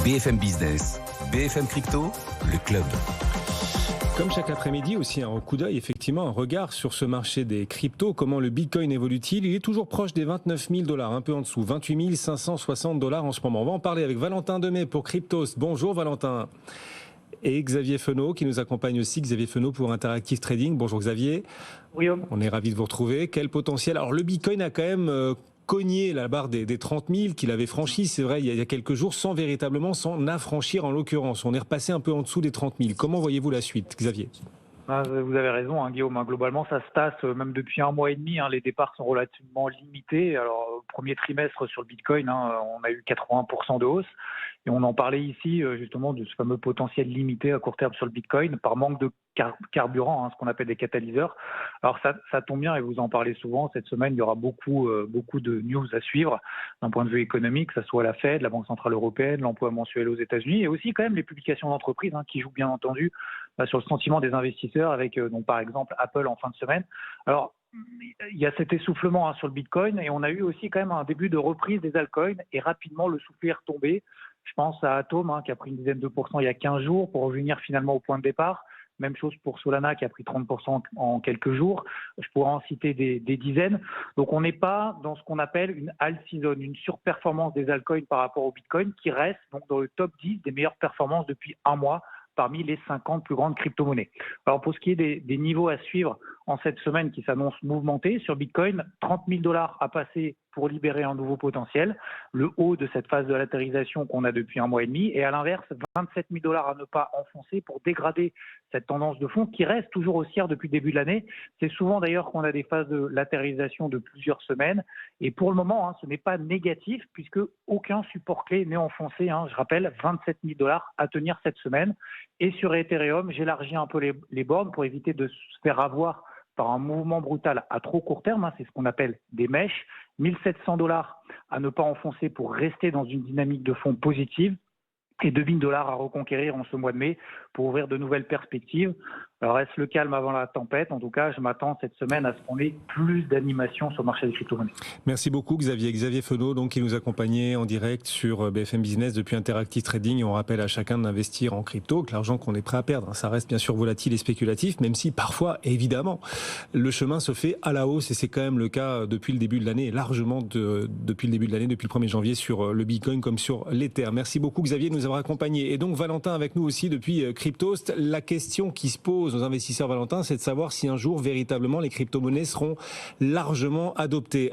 BFM Business, BFM Crypto, le club. Comme chaque après-midi, aussi un coup d'œil, effectivement, un regard sur ce marché des cryptos. Comment le Bitcoin évolue-t-il? Il est toujours proche des 29 000 $, un peu en dessous, 28 560 $ en ce moment. On va en parler avec Valentin Demey pour Cryptos. Bonjour Valentin. Et Xavier Fenot qui nous accompagne aussi. Xavier Fenot pour Interactive Trading. Bonjour Xavier. Oui, on est ravis de vous retrouver. Quel potentiel? Alors le Bitcoin a quand même cogné la barre des 30 000 qu'il avait franchi, c'est vrai, il y a quelques jours, sans véritablement s'en affranchir en l'occurrence. On est repassé un peu en dessous des 30 000. Comment voyez-vous la suite, Xavier? Vous avez raison, Guillaume. Globalement, ça se tasse même depuis un mois et demi. Les départs sont relativement limités. Alors, au premier trimestre sur le Bitcoin, on a eu 80% de hausse. Et on en parlait ici, justement, de ce fameux potentiel limité à court terme sur le Bitcoin par manque de carburant, ce qu'on appelle des catalyseurs. Alors, ça tombe bien et vous en parlez souvent. Cette semaine, il y aura beaucoup de news à suivre d'un point de vue économique, que ce soit la Fed, la Banque Centrale Européenne, l'emploi mensuel aux États-Unis et aussi quand même les publications d'entreprises qui jouent bien entendu sur le sentiment des investisseurs avec, donc, par exemple, Apple en fin de semaine. Alors, il y a cet essoufflement sur le Bitcoin et on a eu aussi quand même un début de reprise des altcoins et rapidement le soufflet est retombé. Je pense à Atom qui a pris une dizaine de pourcents il y a 15 jours pour revenir finalement au point de départ. Même chose pour Solana qui a pris 30% en quelques jours. Je pourrais en citer des dizaines. Donc on n'est pas dans ce qu'on appelle une alt season, une surperformance des altcoins par rapport au Bitcoin qui reste donc dans le top 10 des meilleures performances depuis un mois parmi les 50 plus grandes crypto-monnaies. Alors pour ce qui est des niveaux à suivre en cette semaine qui s'annonce mouvementée sur Bitcoin, 30 000 $ à passer pour libérer un nouveau potentiel, le haut de cette phase de latérisation qu'on a depuis un mois et demi, et à l'inverse, 27 000 $ à ne pas enfoncer pour dégrader cette tendance de fond qui reste toujours haussière depuis le début de l'année. C'est souvent d'ailleurs qu'on a des phases de latérisation de plusieurs semaines, et pour le moment, ce n'est pas négatif puisque aucun support clé n'est enfoncé. Je rappelle, 27 000 $ à tenir cette semaine. Et sur Ethereum, j'élargis un peu les bornes pour éviter de se faire avoir par un mouvement brutal à trop court terme, c'est ce qu'on appelle des mèches, 1 700 $ à ne pas enfoncer pour rester dans une dynamique de fond positive et 2 000 $ à reconquérir en ce mois de mai pour ouvrir de nouvelles perspectives. Alors, est-ce le calme avant la tempête? En tout cas, je m'attends cette semaine à ce qu'on ait plus d'animation sur le marché des crypto-monnaies. Merci beaucoup Xavier. Xavier Fenot, donc, qui nous accompagnait en direct sur BFM Business depuis Interactive Trading. Et on rappelle à chacun d'investir en crypto, que l'argent qu'on est prêt à perdre, ça reste bien sûr volatile et spéculatif, même si parfois, évidemment, le chemin se fait à la hausse. Et c'est quand même le cas depuis le début de l'année, largement depuis le début de l'année, depuis le 1er janvier sur le Bitcoin comme sur l'Ether. Merci beaucoup Xavier de nous avoir accompagnés. Et donc Valentin avec nous aussi depuis Cryptost. La question qui se pose aux investisseurs, Valentin, c'est de savoir si un jour véritablement les crypto-monnaies seront largement adoptées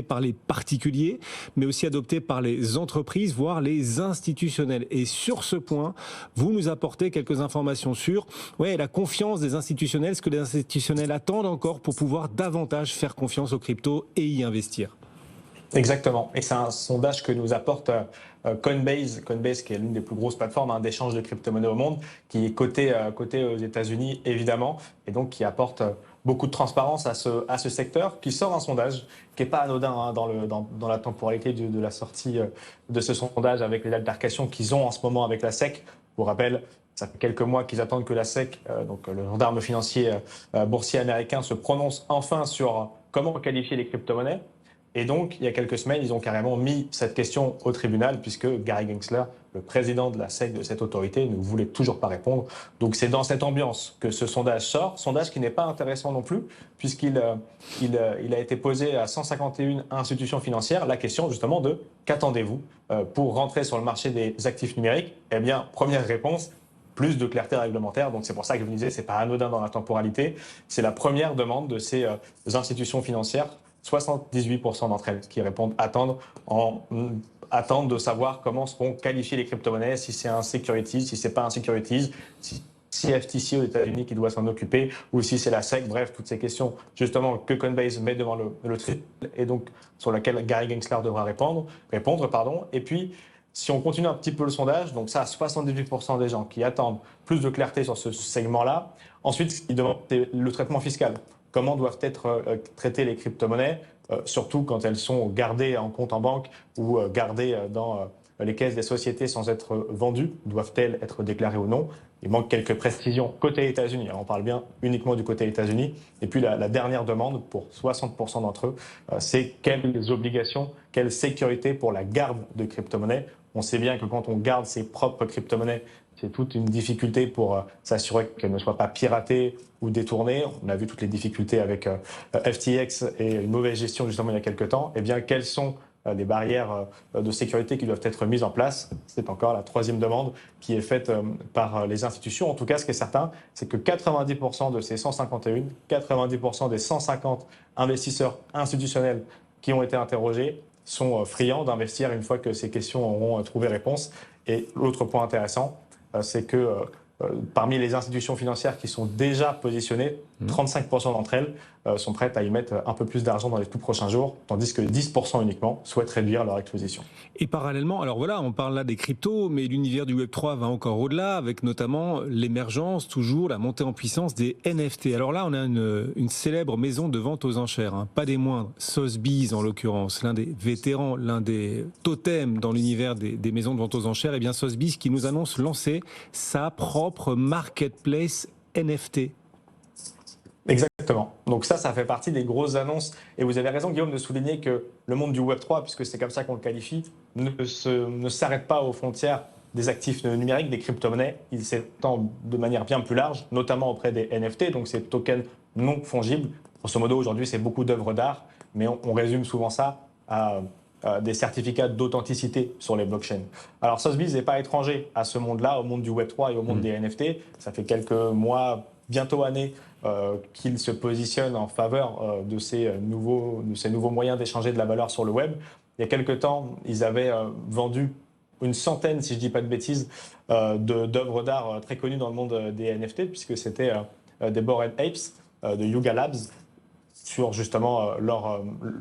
par les particuliers, mais aussi adoptées par les entreprises, voire les institutionnels. Et sur ce point, vous nous apportez quelques informations sur la confiance des institutionnels, ce que les institutionnels attendent encore pour pouvoir davantage faire confiance aux cryptos et y investir. Exactement. Et c'est un sondage que nous apporte Coinbase qui est l'une des plus grosses plateformes d'échange de crypto-monnaies au monde, qui est cotée aux États-Unis évidemment, et donc qui apporte beaucoup de transparence à ce secteur, qui sort un sondage qui n'est pas anodin dans la temporalité de la sortie de ce sondage avec les altercations qu'ils ont en ce moment avec la SEC. Pour rappel, ça fait quelques mois qu'ils attendent que la SEC, donc le gendarme financier boursier américain, se prononce enfin sur comment qualifier les crypto-monnaies. Et donc, il y a quelques semaines, ils ont carrément mis cette question au tribunal puisque Gary Gensler, le président de la SEC de cette autorité, ne voulait toujours pas répondre. Donc, c'est dans cette ambiance que ce sondage sort. Sondage qui n'est pas intéressant non plus puisqu'il a été posé à 151 institutions financières la question justement de qu'attendez-vous pour rentrer sur le marché des actifs numériques? Eh bien, première réponse, plus de clarté réglementaire. Donc, c'est pour ça que je vous disais, c'est pas anodin dans la temporalité. C'est la première demande de ces institutions financières. 78% d'entre elles qui répondent attendent de savoir comment seront qualifiées les crypto-monnaies, si c'est un securities, si c'est pas un securities, si c'est FTC aux États-Unis qui doit s'en occuper, ou si c'est la SEC. Bref, toutes ces questions justement que Coinbase met devant le tribunal et donc sur laquelle Gary Gensler devra répondre. Et puis, si on continue un petit peu le sondage, donc ça, 78% des gens qui attendent plus de clarté sur ce segment-là. Ensuite, ils demandent le traitement fiscal. Comment doivent être traitées les crypto-monnaies, surtout quand elles sont gardées en compte en banque ou gardées les caisses des sociétés sans être vendues, doivent-elles être déclarées ou non? Il manque quelques précisions côté États-Unis. On parle bien uniquement du côté États-Unis. Et puis la dernière demande pour 60% d'entre eux, c'est quelles obligations, quelle sécurité pour la garde de crypto-monnaies. On sait bien que quand on garde ses propres crypto-monnaies, c'est toute une difficulté pour s'assurer qu'elles ne soient pas piratées ou détournées. On a vu toutes les difficultés avec FTX et une mauvaise gestion justement il y a quelques temps. Eh bien, quelles sont les barrières de sécurité qui doivent être mises en place? C'est encore la troisième demande qui est faite par les institutions. En tout cas, ce qui est certain, c'est que 90% de ces 151, 90% des 150 investisseurs institutionnels qui ont été interrogés sont friands d'investir une fois que ces questions auront trouvé réponse. Et l'autre point intéressant, c'est que parmi les institutions financières qui sont déjà positionnées, 35% d'entre elles sont prêtes à y mettre un peu plus d'argent dans les tout prochains jours, tandis que 10% uniquement souhaitent réduire leur exposition. Et parallèlement, alors voilà, on parle là des cryptos, mais l'univers du Web3 va encore au-delà, avec notamment l'émergence, toujours la montée en puissance des NFT. Alors là, on a une célèbre maison de vente aux enchères, hein, pas des moindres, Sotheby's en l'occurrence, l'un des vétérans, l'un des totems dans l'univers des maisons de vente aux enchères, et bien Sotheby's qui nous annonce lancer sa propre marketplace NFT. Exactement. Donc ça fait partie des grosses annonces. Et vous avez raison, Guillaume, de souligner que le monde du Web3, puisque c'est comme ça qu'on le qualifie, ne s'arrête pas aux frontières des actifs numériques, des crypto-monnaies. Il s'étend de manière bien plus large, notamment auprès des NFT, donc ces tokens non fongibles. Grosso modo, aujourd'hui, c'est beaucoup d'œuvres d'art, mais on résume souvent ça à des certificats d'authenticité sur les blockchains. Alors Sotheby's n'est pas étranger à ce monde-là, au monde du Web3 et au monde des NFT. Ça fait quelques mois, bientôt années, qu'ils se positionnent en faveur de ces nouveaux moyens d'échanger de la valeur sur le web. Il y a quelques temps, ils avaient vendu une centaine, si je ne dis pas de bêtises, d'œuvres d'art très connues dans le monde des NFT, puisque c'était des Bored Apes de Yuga Labs sur justement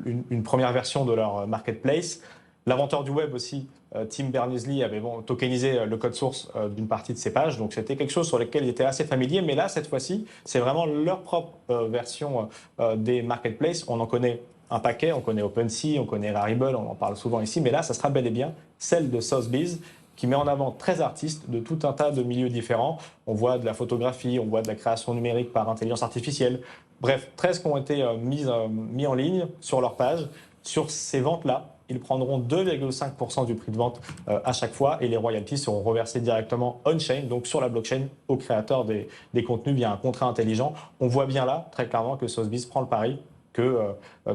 une première version de leur marketplace. L'inventeur du web aussi, Tim Berners-Lee, avait tokenisé le code source d'une partie de ses pages. Donc c'était quelque chose sur lequel il était assez familier. Mais là, cette fois-ci, c'est vraiment leur propre version des marketplaces. On en connaît un paquet. On connaît OpenSea, on connaît Rarible, on en parle souvent ici. Mais là, ça sera bel et bien celle de Sotheby's, qui met en avant 13 artistes de tout un tas de milieux différents. On voit de la photographie, on voit de la création numérique par intelligence artificielle. Bref, 13 qui ont été mis en ligne sur leur page. Sur ces ventes-là, ils prendront 2,5% du prix de vente à chaque fois et les royalties seront reversées directement on-chain, donc sur la blockchain, aux créateurs des contenus via un contrat intelligent. On voit bien là, très clairement, que Sotheby's prend le pari que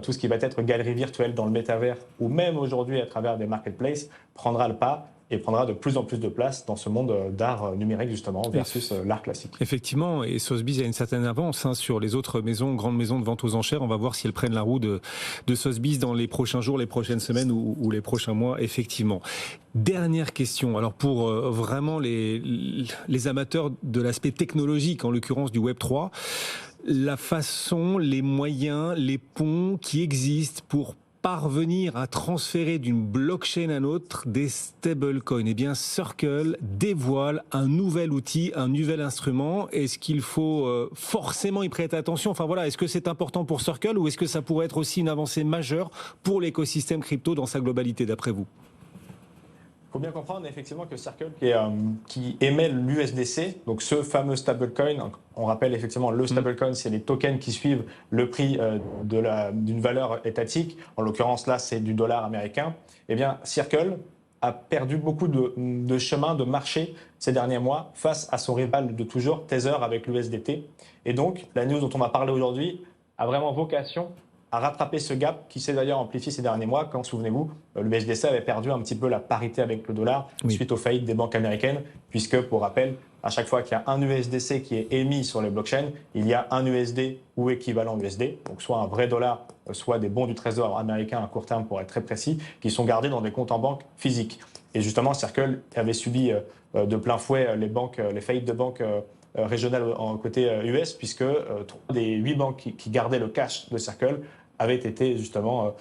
tout ce qui va être galerie virtuelle dans le métavers ou même aujourd'hui à travers des marketplaces prendra le pas et prendra de plus en plus de place dans ce monde d'art numérique justement versus l'art classique. Effectivement, et Sotheby's a une certaine avance sur les autres grandes maisons de vente aux enchères. On va voir si elles prennent la roue de Sotheby's dans les prochains jours, les prochaines semaines ou les prochains mois, effectivement. Dernière question, alors pour vraiment les amateurs de l'aspect technologique, en l'occurrence du Web3, la façon, les moyens, les ponts qui existent pour parvenir à transférer d'une blockchain à une autre des stablecoins. Eh bien, Circle dévoile un nouvel outil, un nouvel instrument. Est-ce qu'il faut forcément y prêter attention? Enfin voilà, est-ce que c'est important pour Circle ou est-ce que ça pourrait être aussi une avancée majeure pour l'écosystème crypto dans sa globalité, d'après vous? Il faut bien comprendre effectivement que Circle, qui émet l'USDC, donc ce fameux stablecoin, on rappelle effectivement le stablecoin, c'est les tokens qui suivent le prix d'une valeur étatique. En l'occurrence là, c'est du dollar américain. Eh bien, Circle a perdu beaucoup de chemin de marché ces derniers mois face à son rival de toujours, Tether, avec l'USDT. Et donc, la news dont on va parler aujourd'hui a vraiment vocation à rattraper ce gap qui s'est d'ailleurs amplifié ces derniers mois quand, souvenez-vous, le USDC avait perdu un petit peu la parité avec le dollar suite aux faillites des banques américaines, puisque, pour rappel, à chaque fois qu'il y a un USDC qui est émis sur les blockchains, il y a un USD ou équivalent USD, donc soit un vrai dollar, soit des bons du trésor américain à court terme pour être très précis, qui sont gardés dans des comptes en banque physiques. Et justement, Circle avait subi de plein fouet les faillites de banques régionales en côté US, puisque 3 des 8 banques qui gardaient le cash de Circle avaient été justement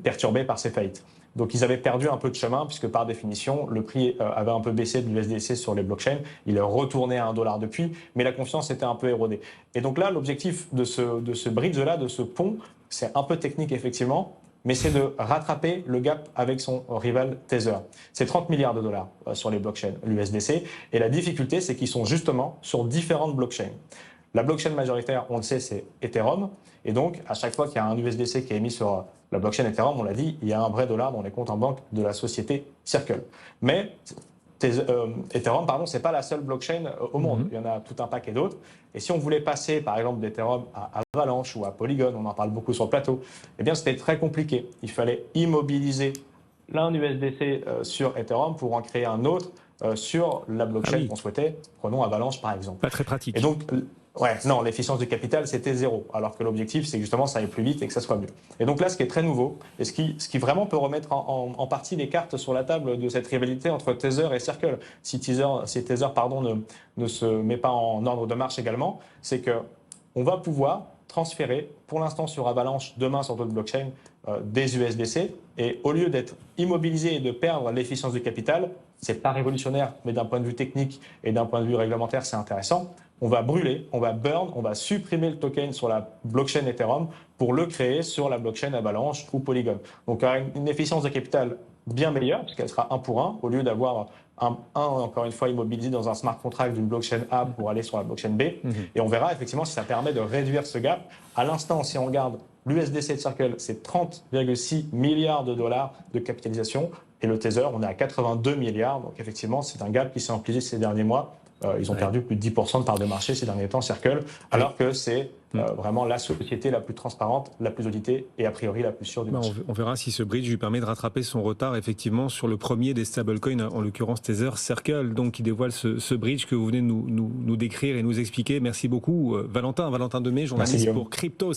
perturbés par ces faillites. Donc ils avaient perdu un peu de chemin puisque par définition, le prix avait un peu baissé de l'USDC sur les blockchains. Il est retourné à $1 depuis, mais la confiance était un peu érodée. Et donc là, l'objectif de ce bridge-là, de ce pont, c'est un peu technique effectivement, mais c'est de rattraper le gap avec son rival Tether. C'est 30 milliards de dollars sur les blockchains, l'USDC, et la difficulté, c'est qu'ils sont justement sur différentes blockchains. La blockchain majoritaire, on le sait, c'est Ethereum, et donc à chaque fois qu'il y a un USDC qui est émis sur la blockchain Ethereum, on l'a dit, il y a un vrai dollar dans les comptes en banque de la société Circle. Mais Ethereum, ce n'est pas la seule blockchain au monde. Il y en a tout un paquet d'autres. Et si on voulait passer, par exemple, d'Ethereum à Avalanche ou à Polygon, on en parle beaucoup sur le plateau, eh bien, c'était très compliqué. Il fallait immobiliser l'un USDC sur Ethereum pour en créer un autre sur la blockchain qu'on souhaitait. Prenons Avalanche, par exemple. Pas très pratique. Et donc, non, l'efficience du capital, c'était 0. Alors que l'objectif, c'est que justement, ça aille plus vite et que ça soit mieux. Et donc là, ce qui est très nouveau, et ce qui vraiment peut remettre en partie les cartes sur la table de cette rivalité entre Tether et Circle, si Tether ne se met pas en ordre de marche également, c'est qu'on va pouvoir transférer, pour l'instant sur Avalanche, demain sur d'autres blockchains, des USDC. Et au lieu d'être immobilisé et de perdre l'efficience du capital, c'est pas révolutionnaire, mais d'un point de vue technique et d'un point de vue réglementaire, c'est intéressant. On va brûler, on va burn, on va supprimer le token sur la blockchain Ethereum pour le créer sur la blockchain Avalanche ou Polygon. Donc, une efficience de capital bien meilleure, puisqu'elle sera 1 pour 1, au lieu d'avoir encore une fois, immobilisé dans un smart contract d'une blockchain A pour aller sur la blockchain B. Et on verra effectivement si ça permet de réduire ce gap. À l'instant, si on regarde l'USDC de Circle, c'est 30,6 milliards de dollars de capitalisation. Et le Tether, on est à 82 milliards. Donc effectivement, c'est un gap qui s'est amplifié ces derniers mois. Ils ont perdu plus de 10% de part de marché ces derniers temps, Circle, alors que c'est vraiment la société la plus transparente, la plus auditée et a priori la plus sûre du marché. On verra si ce bridge lui permet de rattraper son retard effectivement sur le premier des stablecoins, en l'occurrence Tether, Circle, donc qui dévoile ce bridge que vous venez de nous décrire et nous expliquer. Merci beaucoup Valentin Demey, journaliste pour Cryptos.